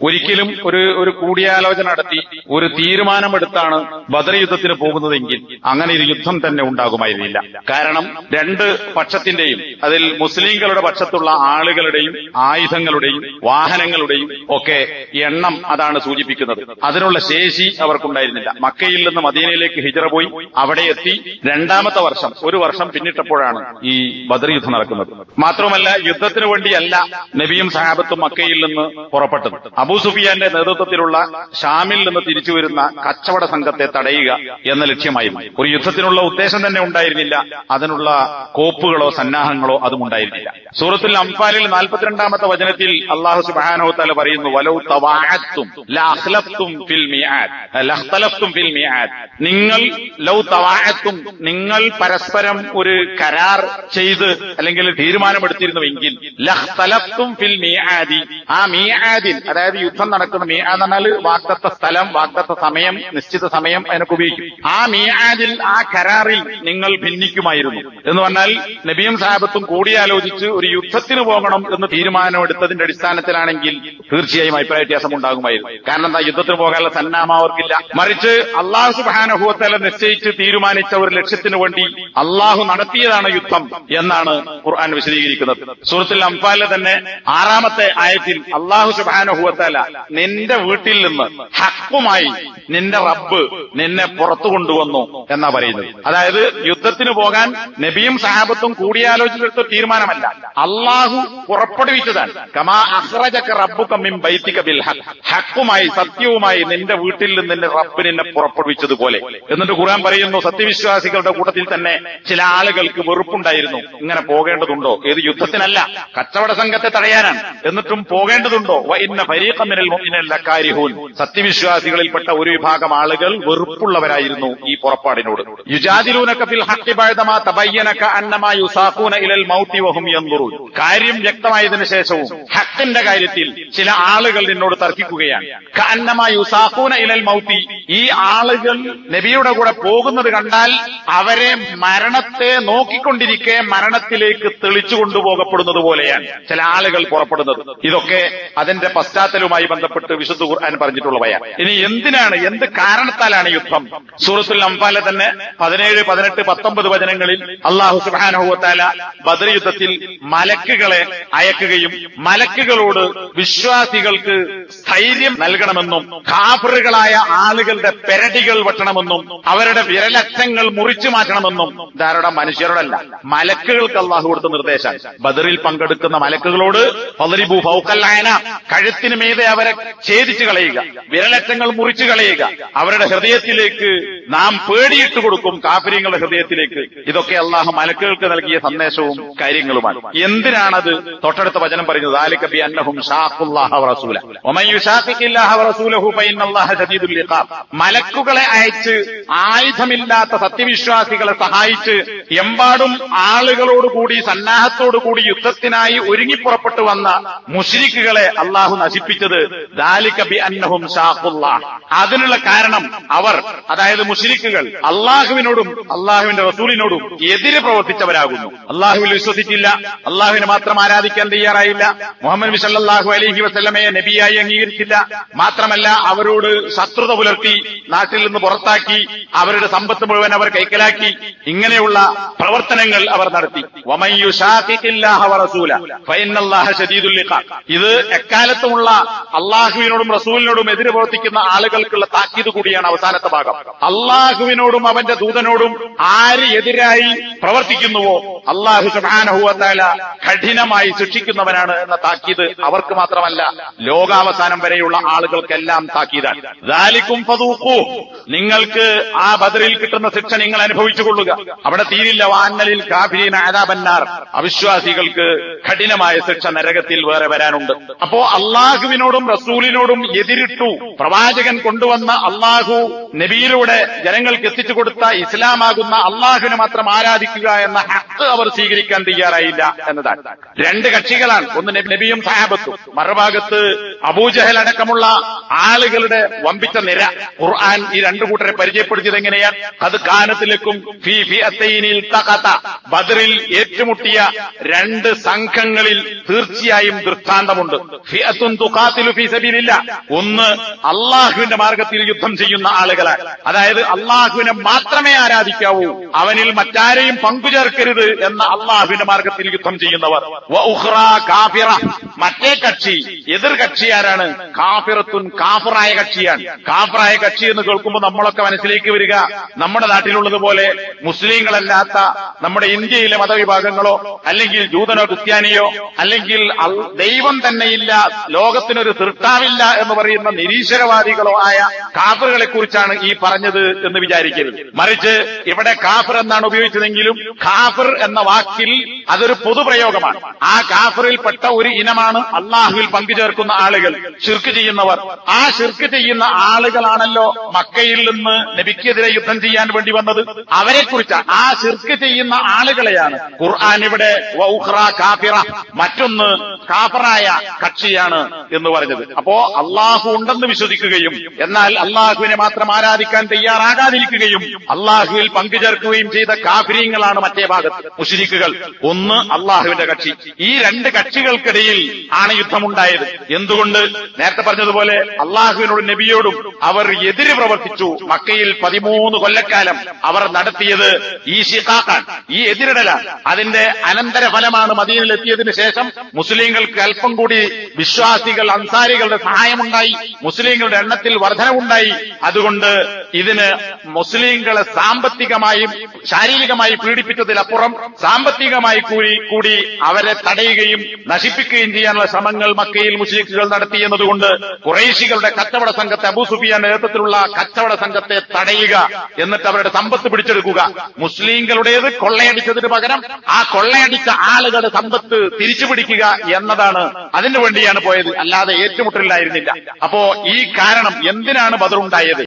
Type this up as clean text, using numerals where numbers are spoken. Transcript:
ഒരിക്കലും ഒരു കൂടിയാലോചന നടത്തി ഒരു തീരുമാനമെടുത്താണ് ബദർ യുദ്ധത്തിന് പോകുന്നതെങ്കിൽ അങ്ങനെ ഒരു യുദ്ധം തന്നെ ഉണ്ടാകുമായിരുന്നില്ല. കാരണം രണ്ട് പക്ഷത്തിന്റെയും, അതിൽ മുസ്ലിങ്ങളുടെ പക്ഷത്തുള്ള ആളുകളുടെയും ആയുധങ്ങളുടെയും വാഹനങ്ങളുടെയും ഒക്കെ എണ്ണം അതാണ് സൂചിപ്പിക്കുന്നത്. അതിനുള്ള ശേഷി അവർക്കുണ്ടായിരുന്നില്ല. മക്കയിൽ നിന്ന് മദീനയിലേക്ക് ഹിജ്റ പോയി അവിടെ എത്തി രണ്ടാമത്തെ വർഷം, ഒരു വർഷം പിന്നിട്ടപ്പോഴാണ് ഈ ബദർ യുദ്ധം നടക്കുന്നത്. മാത്രമല്ല യുദ്ധത്തിന് വേണ്ടിയല്ല നബിയും സഹാബത്തും മക്കയിൽ നിന്ന് പുറപ്പെട്ടത്. അബൂ സുഫിയാന്റെ നേതൃത്വത്തിലുള്ള ഷാമിൽ നിന്ന് തിരിച്ചു വരുന്ന കച്ചവട സംഘത്തെ തടയുക എന്ന ലക്ഷ്യമായിരുന്നു. ഒരു യുദ്ധത്തിനുള്ള ഉദ്ദേശം തന്നെ ഉണ്ടായിരുന്നില്ല. അതിനുള്ള കോപ്പുകളോ സന്നാഹങ്ങളോ അതും ഉണ്ടായിരുന്നില്ല. സൂറത്തുൽ അംഫാലിൽ 42-ാമത്തെ വചനത്തിൽ അല്ലാഹു സുബ്ഹാനഹു വ തആല പറയുന്നു, വലൗ തവാഅത്തും ലഅഖ്ലഫ്തും ഫിൽ മിആദ് ലഖ്തലഫ്തും ഫിൽ മിആദ്. നിങ്ങൾ ലൗ തവാഅത്തും, നിങ്ങൾ പരസ്പരം ഒരു കരാർ ചെയ്ത് അല്ലെങ്കിൽ തീരുമാനമെടുത്തിരുന്നുവെങ്കിൽ ലഖ്തലഫ്തും ഫിൽ മിആദി, ആ മീആദിൽ, അതായത് യുദ്ധം നടക്കുന്ന മീആദ് എന്നാൽ വാഗ്ദത്ത സ്ഥലം, വാഗ്ദത്ത സമയം, നിശ്ചിത സമയം അതിനൊക്കെ ഉപയോഗിക്കും. ആ മീആദിൽ, ആ കരാറിൽ നിങ്ങൾ ഭിന്നിക്കുമായിരുന്നു എന്ന് പറഞ്ഞാൽ നബിയും സഹാബത്തും കൂടിയാലോചിച്ച് ഒരു യുദ്ധത്തിന് പോകണം എന്ന് തീരുമാനമെടുത്തതിന്റെ അടിസ്ഥാനത്തിലാണെങ്കിൽ തീർച്ചയായും അഭിപ്രായ വ്യത്യാസം ഉണ്ടാകുമായിരുന്നു. കാരണം എന്താ, യുദ്ധത്തിന് പോകാനുള്ള സന്നാഹം അവർക്കില്ല. മറിച്ച് അല്ലാഹു സുബ്ഹാനഹു വ തആല നിശ്ചയിച്ച് തീരുമാനിച്ച ഒരു ലക്ഷ്യത്തിനു വേണ്ടി അല്ലാഹു നടത്തിയതാണ് യുദ്ധം എന്നാണ് ഖുർആൻ വിശദീകരിക്കുന്നത്. സൂറത്തുൽ അംഫാലിലെ തന്നെ 6-ാമത്തെ ആയത്തിൽ അല്ലാഹു സുബ്ഹാനഹു വ തആല നിന്റെ വീട്ടിൽ നിന്ന് ഹഖുമായി നിന്റെ റബ്ബ് നിന്നെ പുറത്തു കൊണ്ടുവന്നു എന്നാ പറയുന്നത്. അതായത് യുദ്ധത്തിന് പോകാൻ നബിയും സഹാബത്തും കൂടിയാലോചിച്ചെടുത്ത തീരുമാനമല്ല, അല്ലാഹു പുറപ്പെടുവിച്ചതാണ്. കമാ അഖ്റജക റബ്ബുക മിൻ ബൈതിക ബിൽ ഹഖ്, ഹഖുമായി, സത്യവുമായി നിന്റെ വീട്ടിൽ നിന്ന് നിന്റെ റബ്ബ് നിന്നെ പുറപ്പെടുവിച്ചതുപോലെ. എന്നിട്ട് ഖുർആൻ പറയുന്നു, സത്യവിശ്വാസികളുടെ കൂട്ടത്തിൽ തന്നെ ചില ആളുകൾക്ക് വെറുപ്പുണ്ടായിരുന്നു. ഇങ്ങനെ പോകേണ്ടതുണ്ടോ? ഏത് യുദ്ധത്തിനല്ല, കച്ചവട സംഘത്തെ തടയാനാണ്. എന്നിട്ടും പോകേണ്ടതുണ്ടോ? വ ഇന്ന ഫരീഖൻ മിനൽ മുഅ്മിനീന ലകാരിഹൂൻ, സത്യവിശ്വാസികളിൽപ്പെട്ട ഒരു വിഭാഗം ആളുകൾ വെറുപ്പുള്ളവരായിരുന്നു ഈ പുറപ്പാടിനോട്. യുജാദിലൂനക ഫിൽ ഹഖ് ബഅദമാ തബയ്യനക അന്നമാ യുസാഖൂന ഇലൽ മൗതി വഹും യൻദുറൂൻ. കാര്യം വ്യക്തമായതിനു ശേഷവും ഹഖിന്റെ കാര്യത്തിൽ ചില ആളുകൾ നിന്നോട് തർക്കിക്കുകയാണ്. കഅന്നമാ യുസാഖൂന ഇലൽ മൗതി, ഈ ആളുകൾ നബിയുടെ കൂടെ പോകുന്നത് കണ്ടാൽ അവരെ മരണത്തെ നോക്കിക്കൊണ്ടിരിക്കെ മരണത്തിലേക്ക് തെളിച്ചു കൊണ്ടുപോകപ്പെടുന്നത് പോലെയാണ് ചില ആളുകൾ പുറപ്പെടുന്നത്. ഇതൊക്കെ അതിന്റെ പശ്ചാത്തലവുമായി ബന്ധപ്പെട്ട് വിശുദ്ധ ഖുർആൻ പറഞ്ഞിട്ടുള്ളവയാണ്. ഇനി എന്തിനാണ്, എന്ത് കാരണത്താലാണ് യുദ്ധം? സൂറത്തുൽ അംഫാലിലെ തന്നെ 17, 18, 19 വചനങ്ങളിൽ അല്ലാഹു സുബ്ഹാനഹു വ തആല ബദർ യുദ്ധത്തിൽ മലക്കുകളെ അയക്കുകയും മലക്കുകളോട് വിശ്വാസികൾക്ക് സ്ഥൈര്യം നൽകണമെന്നും കാഫിറുകളായ ആളുകളുടെ പെരടികൾ വെട്ടണമെന്നും അവരുടെ വിരലക്ഷങ്ങൾ മുറിച്ചു മാറ്റണമെന്നും ധാരാളം മനുഷ്യരോടല്ല, മലക്കുകൾക്ക് അല്ലാഹു കൊടുത്ത നിർദ്ദേശം. ബദറിൽ പങ്കെടുക്കുന്ന മലക്കുകളോട് ഫളരിബു ഫൗഖൽ അഅനാഖ്, കഴുത്തിന് മീതെ അവരെ ഛേദിച്ചു കളയുക, വിരലക്ഷങ്ങൾ മുറിച്ചു കളയുക, അവരുടെ ഹൃദയത്തിലേക്ക് നാം പേടിയിട്ട് കൊടുക്കും, കാഫിര്യങ്ങളുടെ ഹൃദയത്തിലേക്ക്. ഇതൊക്കെ അല്ലാഹു മലക്കുകൾക്ക് നൽകിയ സന്ദേശവും കാര്യങ്ങളുമാണ്. എന്തിനാണത്? തൊട്ടടുത്ത വചനം പറയുന്നത്, ദാലിക ബിഅന്നഹും ഷാഖുല്ലാഹ വ റസൂല വമൻ യുശാഖിഖില്ലാഹ വ റസൂലഹു ഫഇന്നല്ലാഹ ശദീദുൽ ഇഖാബ്. മലക്കുകളെ അയച്ച് ആയുധമില്ലാത്ത സത്യവിശ്വാസികളെ സഹായിച്ച് എമ്പാടും ആളുകളോടുകൂടി സന്നാഹത്തോടുകൂടി യുദ്ധത്തിനായി ഒരുങ്ങിപ്പുറപ്പെട്ടു വന്ന മുശ്രിക്കുകളെ അല്ലാഹു നശിപ്പിച്ചത് ദാലിക ബിഅന്നഹും ഷാഖുല്ലാഹ. അതിനുള്ള കാരണം അവർ, അതായത് മുശ്രിക്കുകൾ, അല്ലാഹുവിനോടും അല്ലാഹുവിന്റെ റസൂലിനോടും എതിര് പ്രവർത്തിച്ചവരാകുന്നു. അല്ലാഹുവിൽ വിശ്വസിച്ചില്ല, അല്ലാഹുവിനെ മാത്രം ആരാധിക്കാൻ തയ്യാറായില്ല, മുഹമ്മദ് നബി സല്ലല്ലാഹു അലൈഹി വസല്ലമയെ നബിയായി അംഗീകരിച്ചില്ല. മാത്രമല്ല അവരോട് ശത്രുത പുലർത്തി, നാട്ടിൽ നിന്ന് പുറത്താക്കി, അവരുടെ സമ്പത്ത് മുഴുവൻ അവർ കൈക്കലാക്കി. ഇങ്ങനെയുള്ള പ്രവർത്തനങ്ങൾ അവർ നടത്തി. വമൻ യുശാഖിഖില്ലാഹ വ റസൂല ഫഇന്നല്ലാഹ ശദീദുൽ ഇഖാബ്. ഇത് എക്കാലത്തുമുള്ള അല്ലാഹുവിനോടും റസൂലിനോടും എതിര് പ്രവർത്തിക്കുന്ന ആളുകൾക്കുള്ള താക്കീത് കൂടിയാണ് അവസാനത്തെ ഭാഗം. അല്ലാഹുവിനോടും അവന്റെ ദൂതനോടും ആര് എതിരായി പ്രവർത്തിക്കുന്നുവോ അല്ലാഹു സുബ്ഹാനഹു വ തആല കഠിനമായി ശിക്ഷിക്കുന്നവനാണ് എന്ന താക്കീത് അവർക്ക് മാത്രമല്ല, ലോകാവസാനം വരെയുള്ള ആളുകൾക്കെല്ലാം താക്കീതാണ്. ദാലികും ഫദൂഖൂ, നിങ്ങൾക്ക് ആ ബദറിൽ കിട്ടുന്ന ശിക്ഷ നിങ്ങൾ അനുഭവിച്ചുകൊള്ളുക. അവിടെ തീരില്ല. വഅന്നലിൽ കാഫിരീന അദാബന്നാർ, അവിശ്വാസികൾക്ക് കഠിനമായ ശിക്ഷ നരകത്തിൽ വേറെ വരാനുണ്ട്. അപ്പോ അല്ലാഹുവിനോടും റസൂലിനോടും എതിരിട്ടു പ്രവാചകൻ കൊണ്ടുവന്ന അല്ലാഹു നബിയിലൂടെ ജനങ്ങൾക്ക് എത്തിച്ചു കൊടുത്ത ഇസ്ലാമാകുന്ന അല്ലാഹുവിനെ മാത്രം ആരാധിക്കുക എന്ന ഹഖ് അവർ സ്വീകരിക്കാൻ തയ്യാറായില്ല എന്നതാണ്. രണ്ട് കക്ഷികളാണ്, ഒന്ന് നബിയും സഹാബത്തും, മറുഭാഗത്ത് അബൂജഹൽ അബൂജഹൽ അടക്കമുള്ള ആളുകളുടെ വമ്പിച്ച നിര. ഖുർആൻ ഈ രണ്ടു കൂട്ടരെ പരിചയപ്പെടുത്തിയത് എങ്ങനെയാണ്? അത് കാനത്തിലേക്കും ഫീ ഫിഅത്തൈനിൽ തഖത, ബദറിൽ ഏറ്റുമുട്ടിയ രണ്ട് സംഘങ്ങളിൽ തീർച്ചയായും ദൃഷ്ടാന്തമുണ്ട്. ഫിഅത്തുൻ തുഖാതിലു ഫീ സബീലില്ലാഹ്, ഒന്ന് അള്ളാഹുവിന്റെ മാർഗത്തിൽ യുദ്ധം ചെയ്യുന്ന ആളുകളാണ്. അതായത് അള്ളാഹുവിനെ മാത്രമേ ആരാധിക്കാവൂ, അവനിൽ മറ്റാരെയും പങ്കുചേർക്കരുത് എന്ന അള്ളാഹുവിന്റെ മാർഗത്തിൽ യുദ്ധം ചെയ്യുന്നവർ. വ ഉഖ്റാ കാഫിറ, മറ്റേ കക്ഷി എതിർ കക്ഷി ആരാണ്? കാഫിറത്തുൻ, കാഫിറായ കക്ഷിയാണ്. കാഫിറായ കക്ഷി എന്ന് കേൾക്കുമ്പോൾ നമ്മളൊക്കെ മനസ്സിലേക്ക് വരിക നമ്മുടെ നാട്ടിലുള്ളതുപോലെ മുസ്ലിങ്ങളല്ലാത്ത നമ്മുടെ ഇന്ത്യയിലെ മതവിഭാഗങ്ങളോ അല്ലെങ്കിൽ ജൂതനോ ക്രിസ്ത്യാനിയോ അല്ലെങ്കിൽ ദൈവം തന്നെയില്ല, ലോകത്തിനൊരു സൃഷ്ടാവില്ല എന്ന് പറയുന്ന നിരീശ്വരവാദികളോ ആയ കാഫിറുകളെ കുറിച്ചാണ് ഈ പറഞ്ഞത് എന്ന് വിചാരിക്കരുത്. മറിച്ച് ഇവിടെ കാഫിർ എന്നാണ് ഉപയോഗിച്ചതെങ്കിലും കാഫിർ എന്ന വാക്കിൽ അതൊരു പൊതുപ്രയോഗമാണ്. ആ കാഫിറിൽപ്പെട്ട ഒരു ഇനമാണ് അള്ളാഹുവിൽ പങ്കുചേർക്കുന്ന ആളുകൾ, ശിർക്ക് ചെയ്യുന്നവർ. ആ ശിർക്ക് ചെയ്യുന്ന ആളുകളാണല്ലോ മക്കയിൽ നിന്ന് നബിക്കെതിരെ യുദ്ധം ചെയ്യാൻ വേണ്ടി വന്നത്. അവരെക്കുറിച്ചാണ്, ആ ശിർക്ക് ചെയ്യുന്ന ആളുകളെയാണ് ഖുർആൻ ഇവിടെ വൗഖ്റാ കാഫിറ, മറ്റൊന്ന് കാഫിറായ കക്ഷിയാണ് എന്ന് പറഞ്ഞത്. അപ്പോ അള്ളാഹു ഉണ്ടെന്ന് വിശ്വസിക്കുകയും എന്നാൽ അള്ളാഹുവിനെ മാത്രം ആരാധിക്കാൻ തയ്യാറാകാതിരിക്കുകയും അള്ളാഹുവിൽ പങ്കുചേർക്കുകയും ചെയ്ത കാഫിരീങ്ങളാണ് മറ്റേ ഭാഗത്ത് മുശ്രിക്കുകൾ. ഒന്ന് അള്ളാഹുവിന്റെ കക്ഷി. ഈ രണ്ട് കക്ഷികൾക്കിടയിൽ ആണ് യുദ്ധമുണ്ടായത്. എന്തുകൊണ്ട്? നേരത്തെ പറഞ്ഞതുപോലെ അള്ളാഹുവിനോടും നബിയോടും അവർ എതിര് പ്രവർത്തിച്ചു. മക്കയിൽ 13 കൊല്ലക്കാലം അവർ നടത്തിയത് ഈ ശിഖാഖാൻ, ഈ എതിരിടലാണ്. അതിന്റെ അനന്തരഫലമാണ് മദീനയിലെത്തിയതിനു ശേഷം മുസ്ലിങ്ങൾക്ക് അല്പം കൂടി വിശ്വാസികൾ അൻസാരികളുടെ സഹായമുണ്ടായി, മുസ്ലിങ്ങളുടെ എണ്ണത്തിൽ വർധനവുണ്ടായി. അതുകൊണ്ട് ഇതിന് മുസ്ലിങ്ങളെ സാമ്പത്തികമായും ശാരീരികമായി പീഡിപ്പിച്ചതിലപ്പുറം സാമ്പത്തികമായി കൂടി അവരെ തടയുകയും നശിപ്പിക്കുകയും ചെയ്യാനുള്ള ശ്രമങ്ങൾ മക്കയിൽ മുശ്രിക്കുകൾ നടത്തി എന്നതുകൊണ്ട് ഖുറൈശികളുടെ കച്ചവട സംഘത്തെ, അബൂ സുഫിയാന്റെ നേതൃത്വത്തിലുള്ള കച്ചവട സംഘത്തെ തടയുക, എന്നിട്ട് അവരുടെ സമ്പത്ത് പിടിച്ചെടുക്കുക. മുസ്ലിങ്ങളുടേത് കൊള്ളയടിച്ചതിന് പകരം ആ കൊള്ളയടിച്ച ആളുകളുടെ സമ്പത്ത് തിരിച്ചുപിടിക്കുക എന്നതാണ്. അതിനു വേണ്ടിയാണ് പോയത്, അല്ലാതെ ഏറ്റുമുട്ടലിലായിരുന്നില്ല. അപ്പോ ഈ കാരണം എന്തിനാണ് ബദർ ഉണ്ടായത്?